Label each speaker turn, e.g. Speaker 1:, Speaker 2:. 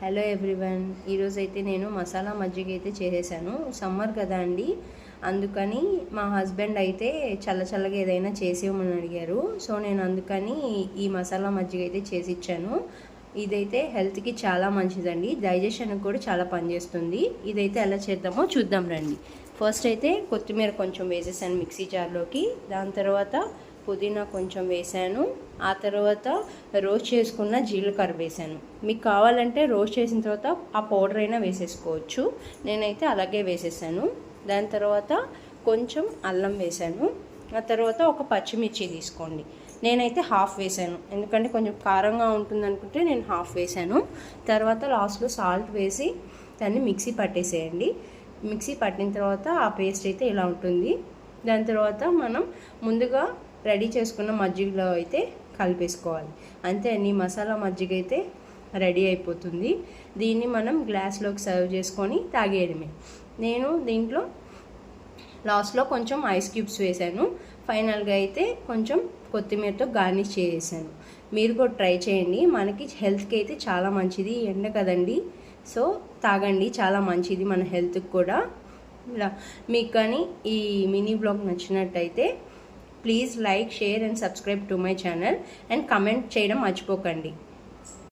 Speaker 1: Hello everyone, ఈరోజైతే నేను మసాలా మజ్జిగ అయితే చేసేసాను. సమ్మర్ కదా అండి, అందుకని మా హస్బెండ్ అయితే చల్లగా ఏదైనా చేసేయమని అడిగారు. సో నేను అందుకని ఈ మసాలా మజ్జిగ అయితే చేసి ఇచ్చాను. ఇదైతే హెల్త్కి చాలా మంచిదండి, డైజెషన్కి కూడా చాలా పనిచేస్తుంది. ఇదైతే ఎలా చేద్దామో చూద్దాం రండి. ఫస్ట్ అయితే కొత్తిమీర కొంచెం వేసేసాను మిక్సీ జార్లోకి. దాని తర్వాత పుదీనా కొంచెం వేసాను. ఆ తర్వాత రోస్ట్ చేసుకున్న జీలకర్ర వేసాను. మీకు కావాలంటే రోస్ట్ చేసిన తర్వాత ఆ పౌడర్ అయినా వేసేసుకోవచ్చు. నేనైతే అలాగే వేసేసాను. దాని తర్వాత కొంచెం అల్లం వేసాను. ఆ తర్వాత ఒక పచ్చిమిర్చి తీసుకోండి. నేనైతే హాఫ్ వేసాను, ఎందుకంటే కొంచెం కారంగా ఉంటుంది అనుకుంటే నేను హాఫ్ వేసాను. తర్వాత లాస్ట్లో సాల్ట్ వేసి దాన్ని మిక్సీ పట్టేసేయండి. మిక్సీ పట్టిన తర్వాత ఆ పేస్ట్ అయితే ఇలా ఉంటుంది. దాని తర్వాత మనం ముందుగా రెడీ చేసుకున్న మజ్జిగలో అయితే కలిపేసుకోవాలి. అంతే అండి, మసాలా మజ్జిగ అయితే రెడీ అయిపోతుంది. దీన్ని మనం గ్లాస్లోకి సర్వ్ చేసుకొని తాగేయడమే. నేను దీంట్లో లాస్ట్లో కొంచెం ఐస్ క్యూబ్స్ వేసాను. ఫైనల్గా అయితే కొంచెం కొత్తిమీరతో గార్నిష్ చేసేసాను. మీరు కూడా ట్రై చేయండి, మనకి హెల్త్కి అయితే చాలా మంచిది. ఎండ కదండి, సో తాగండి, చాలా మంచిది మన హెల్త్కి కూడా. ఇలా మీకు కానీ ఈ మినీ బ్లాగ్ నచ్చినట్టయితే please like, share and subscribe to my channel and comment చేయడం మర్చిపోకండి.